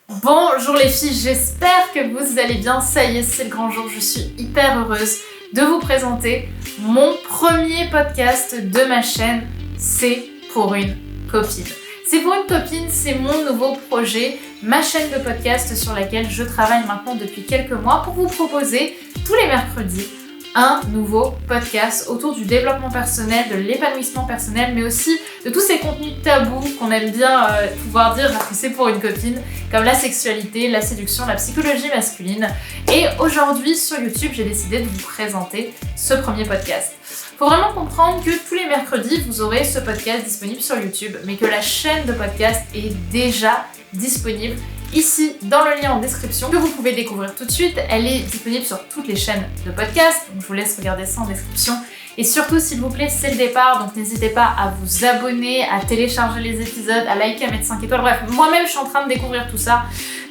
Bonjour les filles, j'espère que vous allez bien. Ça y est, c'est le grand jour. Je suis hyper heureuse de vous présenter mon premier podcast de ma chaîne. C'est pour une copine. C'est pour une copine, c'est mon nouveau projet, ma chaîne de podcast sur laquelle je travaille maintenant depuis quelques mois pour vous proposer tous les mercredis un nouveau podcast autour du développement personnel, de l'épanouissement personnel, mais aussi de tous ces contenus tabous qu'on aime bien pouvoir dire que c'est pour une copine, comme la sexualité, la séduction, la psychologie masculine. Et aujourd'hui sur YouTube, j'ai décidé de vous présenter ce premier podcast. Faut vraiment comprendre que tous les mercredis, vous aurez ce podcast disponible sur YouTube, mais que la chaîne de podcast est déjà disponible ici dans le lien en description que vous pouvez découvrir tout de suite. Elle est disponible sur toutes les chaînes de podcast, donc je vous laisse regarder ça en description. Et surtout, s'il vous plaît, c'est le départ, donc n'hésitez pas à vous abonner, à télécharger les épisodes, à liker, à mettre 5 étoiles. Bref, moi-même, je suis en train de découvrir tout ça.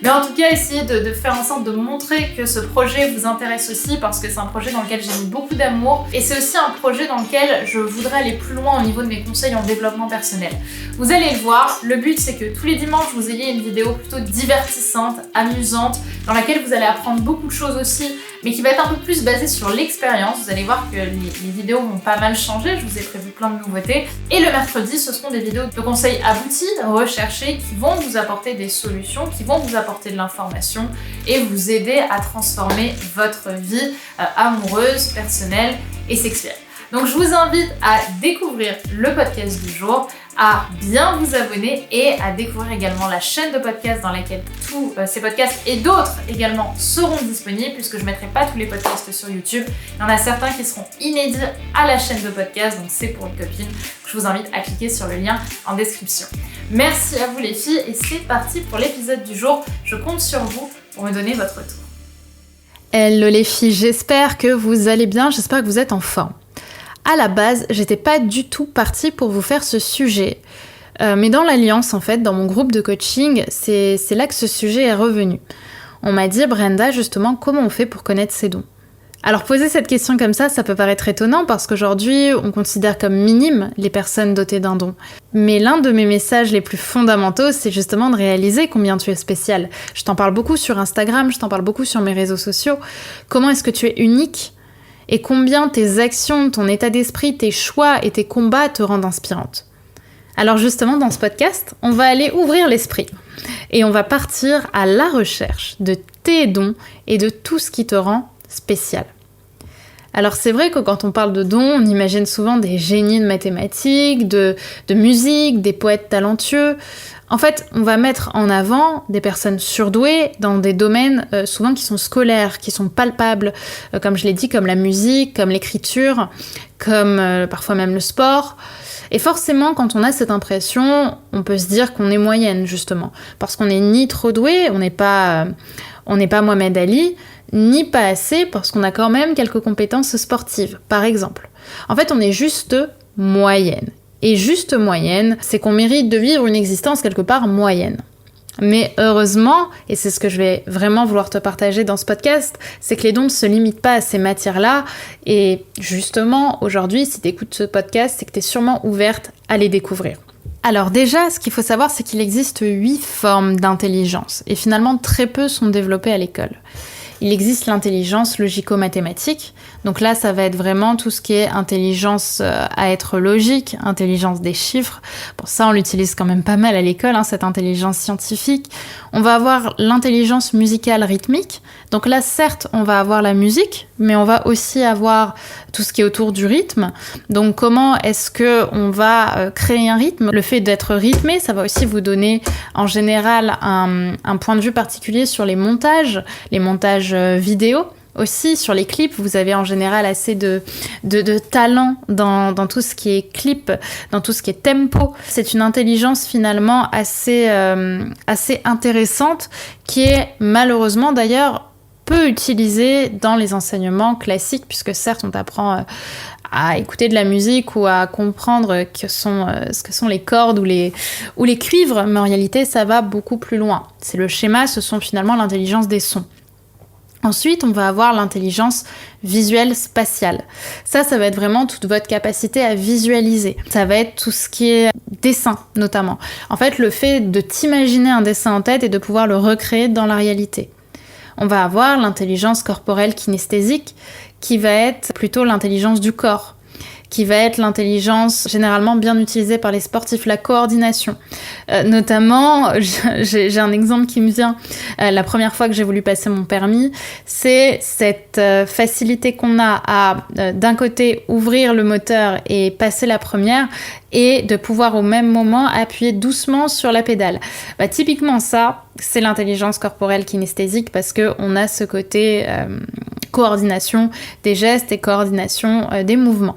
Mais en tout cas, essayez de faire en sorte de montrer que ce projet vous intéresse aussi, parce que c'est un projet dans lequel j'ai mis beaucoup d'amour. Et c'est aussi un projet dans lequel je voudrais aller plus loin au niveau de mes conseils en développement personnel. Vous allez le voir, le but c'est que tous les dimanches, vous ayez une vidéo plutôt divertissante, amusante, dans laquelle vous allez apprendre beaucoup de choses aussi, mais qui va être un peu plus basée sur l'expérience. Vous allez voir que les vidéos vont pas mal changer, je vous ai prévu plein de nouveautés. Et le mercredi, ce seront des vidéos de conseils aboutis, recherchés, qui vont vous apporter des solutions, qui vont vous apporter de l'information et vous aider à transformer votre vie amoureuse, personnelle et sexuelle. Donc je vous invite à découvrir le podcast du jour, à bien vous abonner et à découvrir également la chaîne de podcast dans laquelle tous ces podcasts et d'autres également seront disponibles, puisque je ne mettrai pas tous les podcasts sur YouTube. Il y en a certains qui seront inédits à la chaîne de podcast, donc c'est pour une copine. Je vous invite à cliquer sur le lien en description. Merci à vous les filles et c'est parti pour l'épisode du jour. Je compte sur vous pour me donner votre retour. Hello les filles, j'espère que vous allez bien, j'espère que vous êtes en forme. À la base, j'étais pas du tout partie pour vous faire ce sujet. Mais dans l'Alliance, en fait, dans mon groupe de coaching, c'est là que ce sujet est revenu. On m'a dit, Brenda, justement, comment on fait pour connaître ses dons ? Alors poser cette question comme ça peut paraître étonnant parce qu'aujourd'hui, on considère comme minimes les personnes dotées d'un don. Mais l'un de mes messages les plus fondamentaux, c'est justement de réaliser combien tu es spécial. Je t'en parle beaucoup sur Instagram, je t'en parle beaucoup sur mes réseaux sociaux. Comment est-ce que tu es unique ? Et combien tes actions, ton état d'esprit, tes choix et tes combats te rendent inspirante. Alors justement, dans ce podcast, on va aller ouvrir l'esprit et on va partir à la recherche de tes dons et de tout ce qui te rend spécial. Alors c'est vrai que quand on parle de dons, on imagine souvent des génies de mathématiques, de musique, des poètes talentueux. En fait, on va mettre en avant des personnes surdouées dans des domaines souvent qui sont scolaires, qui sont palpables, comme je l'ai dit, comme la musique, comme l'écriture, comme parfois même le sport. Et forcément, quand on a cette impression, on peut se dire qu'on est moyenne, justement. Parce qu'on n'est ni trop doué, on n'est pas Mohamed Ali, ni pas assez, parce qu'on a quand même quelques compétences sportives, par exemple. En fait, on est juste moyenne. Et juste moyenne, c'est qu'on mérite de vivre une existence quelque part moyenne. Mais heureusement, et c'est ce que je vais vraiment vouloir te partager dans ce podcast, c'est que les dons ne se limitent pas à ces matières-là. Et justement, aujourd'hui, si tu écoutes ce podcast, c'est que tu es sûrement ouverte à les découvrir. Alors déjà, ce qu'il faut savoir, c'est qu'il existe 8 formes d'intelligence. Et finalement, très peu sont développées à l'école. Il existe l'intelligence logico-mathématique. Donc là, ça va être vraiment tout ce qui est intelligence à être logique, intelligence des chiffres. Pour ça, on l'utilise quand même pas mal à l'école, cette intelligence scientifique. On va avoir l'intelligence musicale rythmique. Donc là, certes, on va avoir la musique, mais on va aussi avoir tout ce qui est autour du rythme. Donc comment est-ce qu'on va créer un rythme ? Le fait d'être rythmé, ça va aussi vous donner en général un point de vue particulier sur les montages vidéo. Aussi, sur les clips, vous avez en général assez de talent dans tout ce qui est clip, dans tout ce qui est tempo. C'est une intelligence finalement assez intéressante qui est malheureusement d'ailleurs peu utilisée dans les enseignements classiques, puisque certes on t'apprend à écouter de la musique ou à comprendre ce que sont les cordes ou les cuivres, mais en réalité ça va beaucoup plus loin. C'est le schéma, ce sont finalement l'intelligence des sons. Ensuite, on va avoir l'intelligence visuelle spatiale. Ça va être vraiment toute votre capacité à visualiser. Ça va être tout ce qui est dessin, notamment. En fait, le fait de t'imaginer un dessin en tête et de pouvoir le recréer dans la réalité. On va avoir l'intelligence corporelle kinesthésique, qui va être plutôt l'intelligence du corps, qui va être l'intelligence généralement bien utilisée par les sportifs, la coordination. Notamment, j'ai un exemple qui me vient, la première fois que j'ai voulu passer mon permis, c'est cette facilité qu'on a à, d'un côté, ouvrir le moteur et passer la première, et de pouvoir au même moment appuyer doucement sur la pédale. Typiquement ça, c'est l'intelligence corporelle kinesthésique, parce qu'on a ce côté coordination des gestes et coordination des mouvements.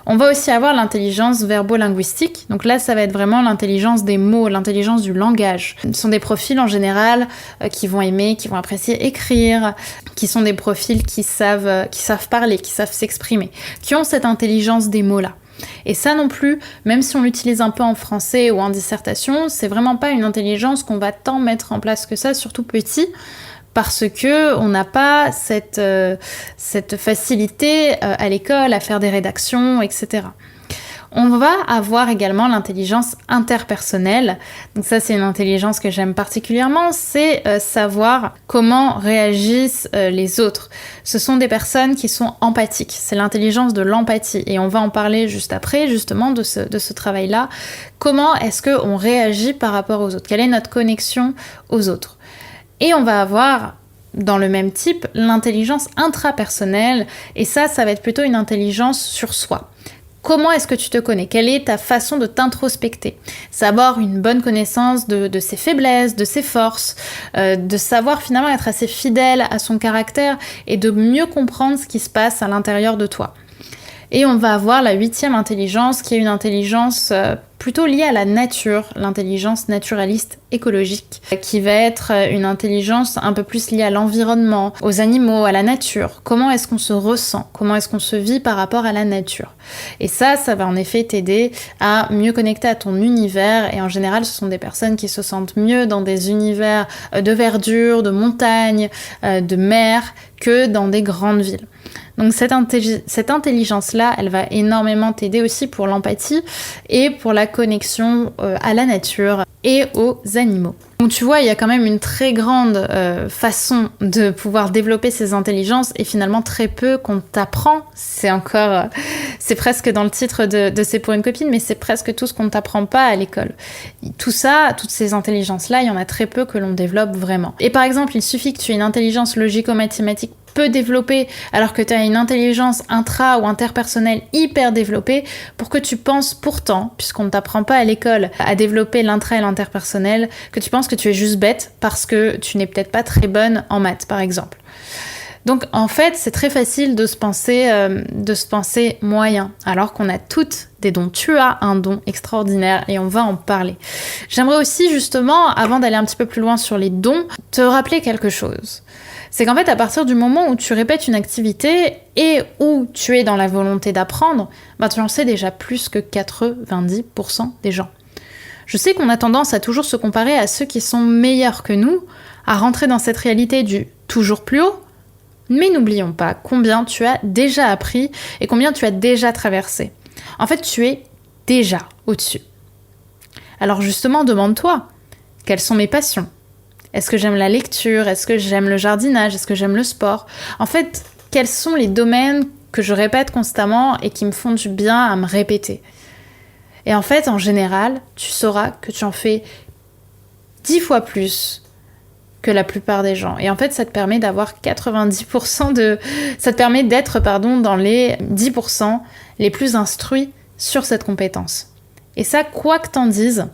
On va aussi avoir l'intelligence verbo-linguistique. Donc là, ça va être vraiment l'intelligence des mots, l'intelligence du langage. Ce sont des profils en général qui vont aimer, qui vont apprécier écrire, qui sont des profils qui savent parler, qui savent s'exprimer, qui ont cette intelligence des mots-là. Et ça non plus, même si on l'utilise un peu en français ou en dissertation, c'est vraiment pas une intelligence qu'on va tant mettre en place que ça, surtout petit, parce que on n'a pas cette facilité à l'école à faire des rédactions, etc. On va avoir également l'intelligence interpersonnelle. Donc ça, c'est une intelligence que j'aime particulièrement, c'est savoir comment réagissent les autres. Ce sont des personnes qui sont empathiques, c'est l'intelligence de l'empathie. Et on va en parler juste après, justement, de ce travail-là. Comment est-ce qu'on réagit par rapport aux autres? Quelle est notre connexion aux autres? Et on va avoir, dans le même type, l'intelligence intrapersonnelle. Et ça va être plutôt une intelligence sur soi. Comment est-ce que tu te connais? Quelle est ta façon de t'introspecter? Savoir une bonne connaissance de ses faiblesses, de ses forces, de savoir finalement être assez fidèle à son caractère et de mieux comprendre ce qui se passe à l'intérieur de toi. Et on va avoir la 8e intelligence, qui est une intelligence plutôt liée à la nature, l'intelligence naturaliste écologique, qui va être une intelligence un peu plus liée à l'environnement, aux animaux, à la nature. Comment est-ce qu'on se ressent? Comment est-ce qu'on se vit par rapport à la nature? Et ça va en effet t'aider à mieux connecter à ton univers. Et en général, ce sont des personnes qui se sentent mieux dans des univers de verdure, de montagne, de mer, que dans des grandes villes. Donc cette intelligence-là, elle va énormément t'aider aussi pour l'empathie et pour la connexion à la nature et aux animaux. Donc tu vois, il y a quand même une très grande façon de pouvoir développer ces intelligences et finalement très peu qu'on t'apprend. C'est presque dans le titre de C'est pour une copine, mais c'est presque tout ce qu'on ne t'apprend pas à l'école. Tout ça, toutes ces intelligences-là, il y en a très peu que l'on développe vraiment. Et par exemple, il suffit que tu aies une intelligence logico-mathématique peu développée, alors que tu as une intelligence intra- ou interpersonnelle hyper développée, pour que tu penses pourtant, puisqu'on ne t'apprend pas à l'école à développer l'intra- et l'interpersonnel, que tu penses que tu es juste bête parce que tu n'es peut-être pas très bonne en maths, par exemple. Donc en fait, c'est très facile de se penser moyen, alors qu'on a toutes des dons. Tu as un don extraordinaire et on va en parler. J'aimerais aussi justement, avant d'aller un petit peu plus loin sur les dons, te rappeler quelque chose. C'est qu'en fait, à partir du moment où tu répètes une activité et où tu es dans la volonté d'apprendre, tu en sais déjà plus que 90% des gens. Je sais qu'on a tendance à toujours se comparer à ceux qui sont meilleurs que nous, à rentrer dans cette réalité du toujours plus haut, mais n'oublions pas combien tu as déjà appris et combien tu as déjà traversé. En fait, tu es déjà au-dessus. Alors justement, demande-toi, quelles sont mes passions ? Est-ce que j'aime la lecture? Est-ce que j'aime le jardinage? Est-ce que j'aime le sport? En fait, quels sont les domaines que je répète constamment et qui me font du bien à me répéter? Et en fait, en général, tu sauras que tu en fais 10 fois plus que la plupart des gens. Et en fait, ça te permet d'avoir 90% ça te permet d'être, dans les 10% les plus instruits sur cette compétence. Et ça, quoi que t'en dises,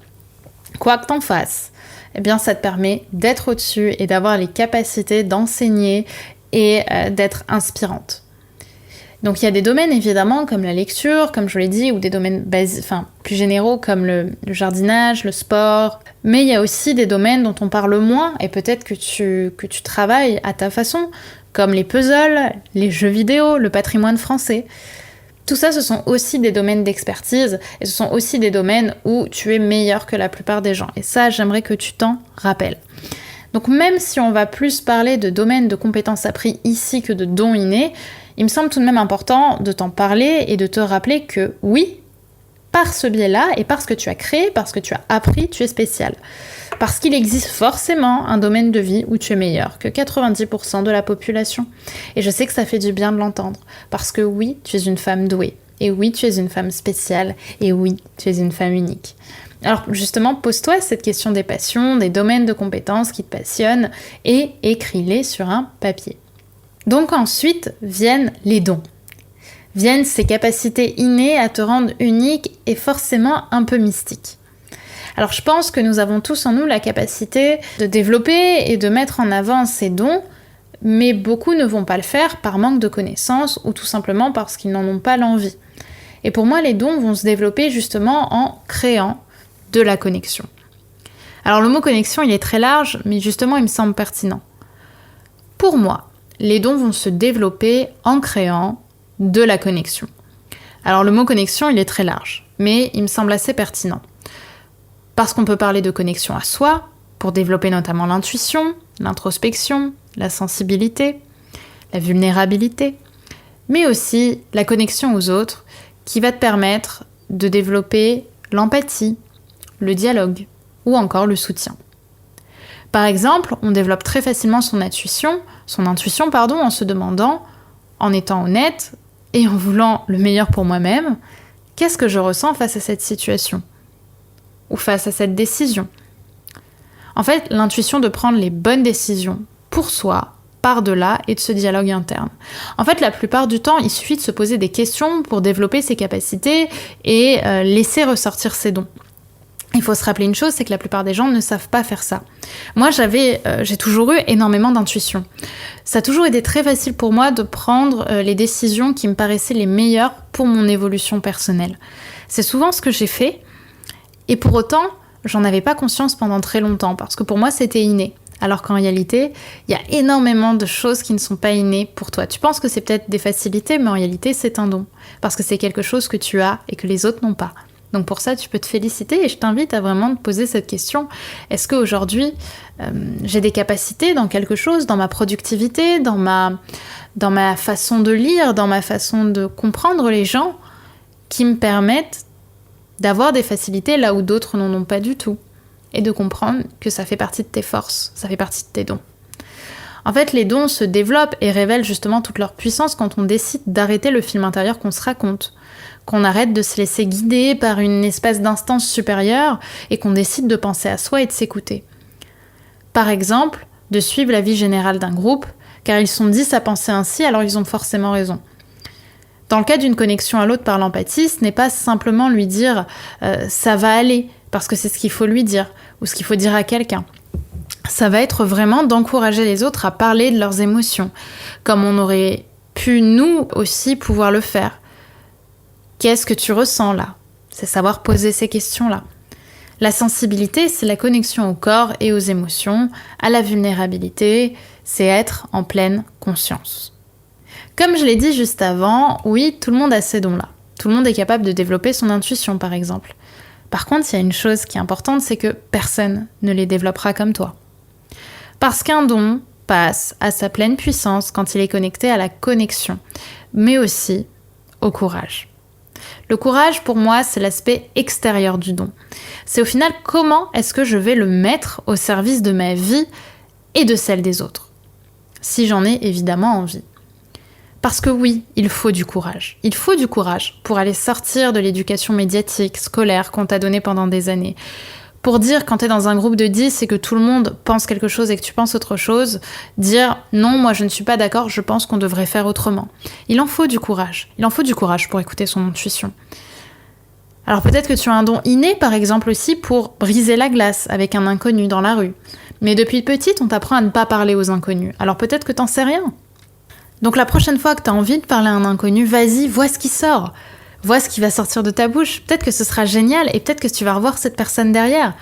quoi que t'en fasses, eh bien, ça te permet d'être au-dessus et d'avoir les capacités d'enseigner et d'être inspirante. Donc, il y a des domaines, évidemment, comme la lecture, comme je l'ai dit, ou des domaines plus généraux, comme le jardinage, le sport. Mais il y a aussi des domaines dont on parle moins, et peut-être que tu travailles à ta façon, comme les puzzles, les jeux vidéo, le patrimoine français. Tout ça, ce sont aussi des domaines d'expertise et ce sont aussi des domaines où tu es meilleur que la plupart des gens. Et ça, j'aimerais que tu t'en rappelles. Donc même si on va plus parler de domaine de compétences appris ici que de dons innés, il me semble tout de même important de t'en parler et de te rappeler que oui, par ce biais-là, et parce que tu as créé, parce que tu as appris, tu es spécial. Parce qu'il existe forcément un domaine de vie où tu es meilleur que 90% de la population. Et je sais que ça fait du bien de l'entendre. Parce que oui, tu es une femme douée. Et oui, tu es une femme spéciale. Et oui, tu es une femme unique. Alors justement, pose-toi cette question des passions, des domaines de compétences qui te passionnent et écris-les sur un papier. Donc ensuite viennent les dons. Viennent ces capacités innées à te rendre unique et forcément un peu mystique. Alors je pense que nous avons tous en nous la capacité de développer et de mettre en avant ces dons, mais beaucoup ne vont pas le faire par manque de connaissances ou tout simplement parce qu'ils n'en ont pas l'envie. Et pour moi, les dons vont se développer justement en créant de la connexion. Alors le mot connexion, il est très large, mais justement, il me semble pertinent. Pour moi, les dons vont se développer en créant de la connexion. Alors le mot connexion, il est très large, mais il me semble assez pertinent. Parce qu'on peut parler de connexion à soi, pour développer notamment l'intuition, l'introspection, la sensibilité, la vulnérabilité, mais aussi la connexion aux autres, qui va te permettre de développer l'empathie, le dialogue, ou encore le soutien. Par exemple, on développe très facilement son intuition, en se demandant, en étant honnête et en voulant le meilleur pour moi-même, qu'est-ce que je ressens face à cette situation ou face à cette décision. En fait, l'intuition de prendre les bonnes décisions pour soi, par-delà et de ce dialogue interne. En fait, la plupart du temps, il suffit de se poser des questions pour développer ses capacités et laisser ressortir ses dons. Il faut se rappeler une chose, c'est que la plupart des gens ne savent pas faire ça. Moi, j'ai toujours eu énormément d'intuition. Ça a toujours été très facile pour moi de prendre les décisions qui me paraissaient les meilleures pour mon évolution personnelle. C'est souvent ce que j'ai fait, et pour autant, j'en avais pas conscience pendant très longtemps, parce que pour moi, c'était inné. Alors qu'en réalité, il y a énormément de choses qui ne sont pas innées pour toi. Tu penses que c'est peut-être des facilités, mais en réalité, c'est un don. Parce que c'est quelque chose que tu as et que les autres n'ont pas. Donc pour ça, tu peux te féliciter et je t'invite à vraiment te poser cette question. Est-ce qu'aujourd'hui, j'ai des capacités dans quelque chose, dans ma productivité, dans ma façon de lire, dans ma façon de comprendre les gens, qui me permettent d'avoir des facilités là où d'autres n'en ont pas du tout, et de comprendre que ça fait partie de tes forces, ça fait partie de tes dons. En fait, les dons se développent et révèlent justement toute leur puissance quand on décide d'arrêter le film intérieur qu'on se raconte, qu'on arrête de se laisser guider par une espèce d'instance supérieure et qu'on décide de penser à soi et de s'écouter. Par exemple, de suivre la vie générale d'un groupe, car ils sont 10 à penser ainsi, alors ils ont forcément raison. Dans le cas d'une connexion à l'autre par l'empathie, ce n'est pas simplement lui dire « ça va aller », parce que c'est ce qu'il faut lui dire, ou ce qu'il faut dire à quelqu'un. Ça va être vraiment d'encourager les autres à parler de leurs émotions, comme on aurait pu nous aussi pouvoir le faire. Qu'est-ce que tu ressens là ? C'est savoir poser ces questions-là. La sensibilité, c'est la connexion au corps et aux émotions, à la vulnérabilité, c'est être en pleine conscience. Comme je l'ai dit juste avant, oui, tout le monde a ces dons-là. Tout le monde est capable de développer son intuition, par exemple. Par contre, il y a une chose qui est importante, c'est que personne ne les développera comme toi. Parce qu'un don passe à sa pleine puissance quand il est connecté à la connexion, mais aussi au courage. Le courage, pour moi, c'est l'aspect extérieur du don. C'est au final comment est-ce que je vais le mettre au service de ma vie et de celle des autres. Si j'en ai évidemment envie. Parce que oui, il faut du courage. Il faut du courage pour aller sortir de l'éducation médiatique, scolaire qu'on t'a donnée pendant des années. Pour dire, quand t'es dans un groupe de 10 et que tout le monde pense quelque chose et que tu penses autre chose, dire « Non, moi je ne suis pas d'accord, je pense qu'on devrait faire autrement ». Il en faut du courage. Il en faut du courage pour écouter son intuition. Alors peut-être que tu as un don inné, par exemple aussi, pour briser la glace avec un inconnu dans la rue. Mais depuis petite, on t'apprend à ne pas parler aux inconnus. Alors peut-être que t'en sais rien. Donc la prochaine fois que t'as envie de parler à un inconnu, vas-y, vois ce qui sort. Vois ce qui va sortir de ta bouche. Peut-être que ce sera génial et peut-être que tu vas revoir cette personne derrière.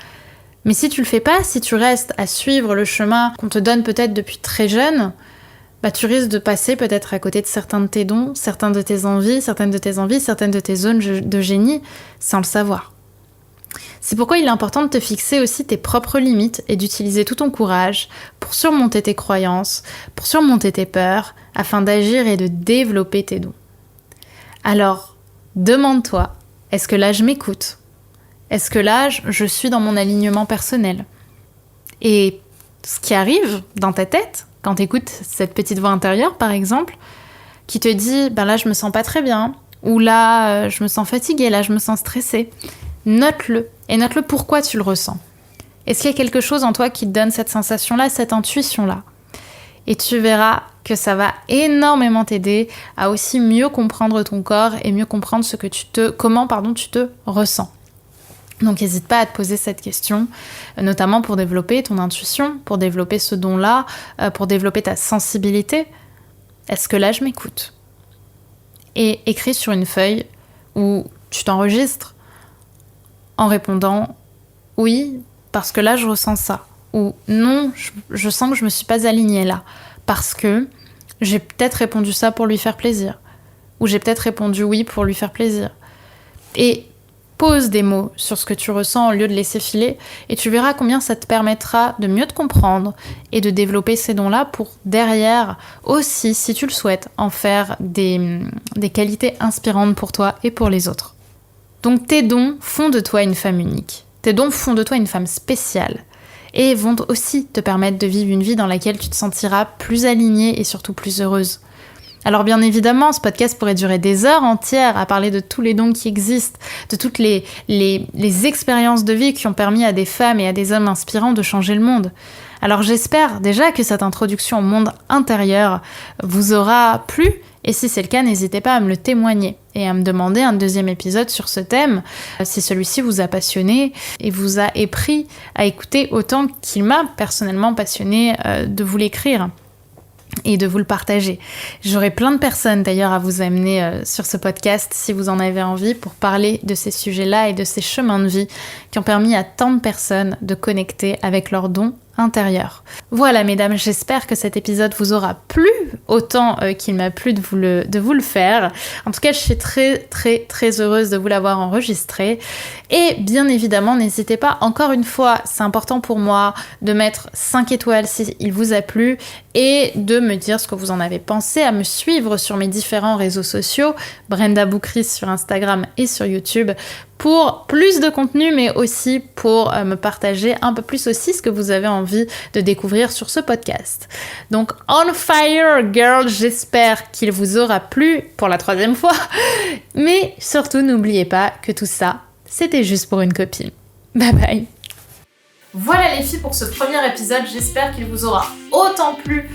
Mais si tu le fais pas, si tu restes à suivre le chemin qu'on te donne peut-être depuis très jeune, tu risques de passer peut-être à côté de certains de tes dons, certaines de tes envies, certaines de tes zones de génie, sans le savoir. C'est pourquoi il est important de te fixer aussi tes propres limites et d'utiliser tout ton courage pour surmonter tes croyances, pour surmonter tes peurs, afin d'agir et de développer tes dons. Alors, demande-toi, est-ce que là je m'écoute ? Est-ce que là je suis dans mon alignement personnel ? Et ce qui arrive dans ta tête, quand tu écoutes cette petite voix intérieure par exemple, qui te dit « là je me sens pas très bien » ou « là je me sens fatiguée, là je me sens stressée », note-le. Et note-le pourquoi tu le ressens. Est-ce qu'il y a quelque chose en toi qui te donne cette sensation-là, cette intuition-là ? Et tu verras que ça va énormément t'aider à aussi mieux comprendre ton corps et mieux comprendre comment tu te ressens. Donc n'hésite pas à te poser cette question, notamment pour développer ton intuition, pour développer ce don-là, pour développer ta sensibilité. Est-ce que là je m'écoute ? Et écris sur une feuille où tu t'enregistres en répondant « oui, parce que là, je ressens ça » ou « non, je sens que je me suis pas alignée là, parce que j'ai peut-être répondu ça pour lui faire plaisir » ou « j'ai peut-être répondu oui pour lui faire plaisir ». Et pose des mots sur ce que tu ressens au lieu de laisser filer et tu verras combien ça te permettra de mieux te comprendre et de développer ces dons-là pour derrière aussi, si tu le souhaites, en faire des qualités inspirantes pour toi et pour les autres. Donc tes dons font de toi une femme unique. Tes dons font de toi une femme spéciale. Et vont aussi te permettre de vivre une vie dans laquelle tu te sentiras plus alignée et surtout plus heureuse. Alors bien évidemment, ce podcast pourrait durer des heures entières à parler de tous les dons qui existent, de toutes les expériences de vie qui ont permis à des femmes et à des hommes inspirants de changer le monde. Alors j'espère déjà que cette introduction au monde intérieur vous aura plu. Et si c'est le cas, n'hésitez pas à me le témoigner et à me demander un deuxième épisode sur ce thème, si celui-ci vous a passionné et vous a épris à écouter autant qu'il m'a personnellement passionné de vous l'écrire et de vous le partager. J'aurai plein de personnes d'ailleurs à vous amener sur ce podcast si vous en avez envie pour parler de ces sujets-là et de ces chemins de vie qui ont permis à tant de personnes de connecter avec leurs dons intérieur. Voilà mesdames, j'espère que cet épisode vous aura plu autant qu'il m'a plu de vous le faire. En tout cas, je suis très très très heureuse de vous l'avoir enregistré. Et bien évidemment, n'hésitez pas, encore une fois, c'est important pour moi de mettre 5 étoiles si il vous a plu et de me dire ce que vous en avez pensé, à me suivre sur mes différents réseaux sociaux, Brenda Boukris sur Instagram et sur YouTube, pour plus de contenu, mais aussi pour me partager un peu plus aussi ce que vous avez envie de découvrir sur ce podcast. Donc, on fire, girl, j'espère qu'il vous aura plu pour la 3e fois. Mais surtout, n'oubliez pas que tout ça, c'était juste pour une copine. Bye bye. Voilà les filles pour ce premier épisode, j'espère qu'il vous aura autant plu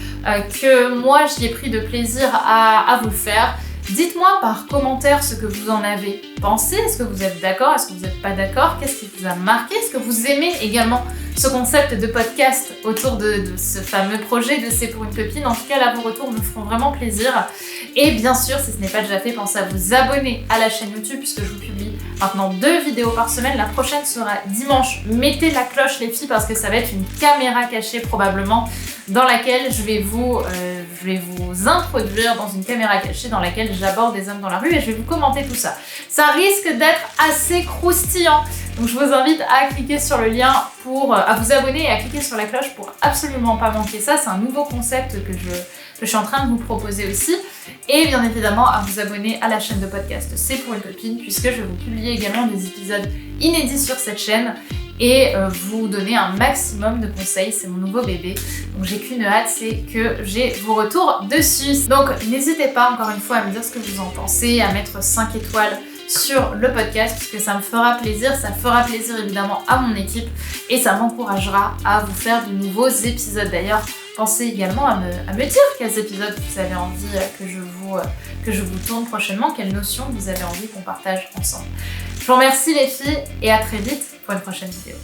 que moi j'y ai pris de plaisir à vous le faire. Dites-moi par commentaire ce que vous en avez pensé, est-ce que vous êtes d'accord, est-ce que vous n'êtes pas d'accord, qu'est-ce qui vous a marqué, est-ce que vous aimez également ce concept de podcast autour de ce fameux projet de C'est pour une copine. En tout cas là vos retours me feront vraiment plaisir et bien sûr si ce n'est pas déjà fait, pensez à vous abonner à la chaîne YouTube puisque je vous publie maintenant 2 vidéos par semaine, la prochaine sera dimanche. Mettez la cloche les filles parce que ça va être une caméra cachée probablement dans laquelle je vais vous introduire dans une caméra cachée dans laquelle j'aborde des hommes dans la rue et je vais vous commenter tout ça. Ça risque d'être assez croustillant. Donc je vous invite à cliquer sur le lien à vous abonner et à cliquer sur la cloche pour absolument pas manquer ça. C'est un nouveau concept que je suis en train de vous proposer aussi. Et bien évidemment à vous abonner à la chaîne de podcast C'est pour une copine puisque je vais vous publier également des épisodes inédits sur cette chaîne et vous donner un maximum de conseils, c'est mon nouveau bébé. Donc j'ai qu'une hâte, c'est que j'ai vos retours dessus. Donc n'hésitez pas encore une fois à me dire ce que vous en pensez, à mettre 5 étoiles sur le podcast puisque ça me fera plaisir, ça fera plaisir évidemment à mon équipe et ça m'encouragera à vous faire de nouveaux épisodes. D'ailleurs, pensez également à me dire quels épisodes vous avez envie que je vous tourne prochainement, quelles notions vous avez envie qu'on partage ensemble. Je vous remercie les filles et à très vite pour une prochaine vidéo.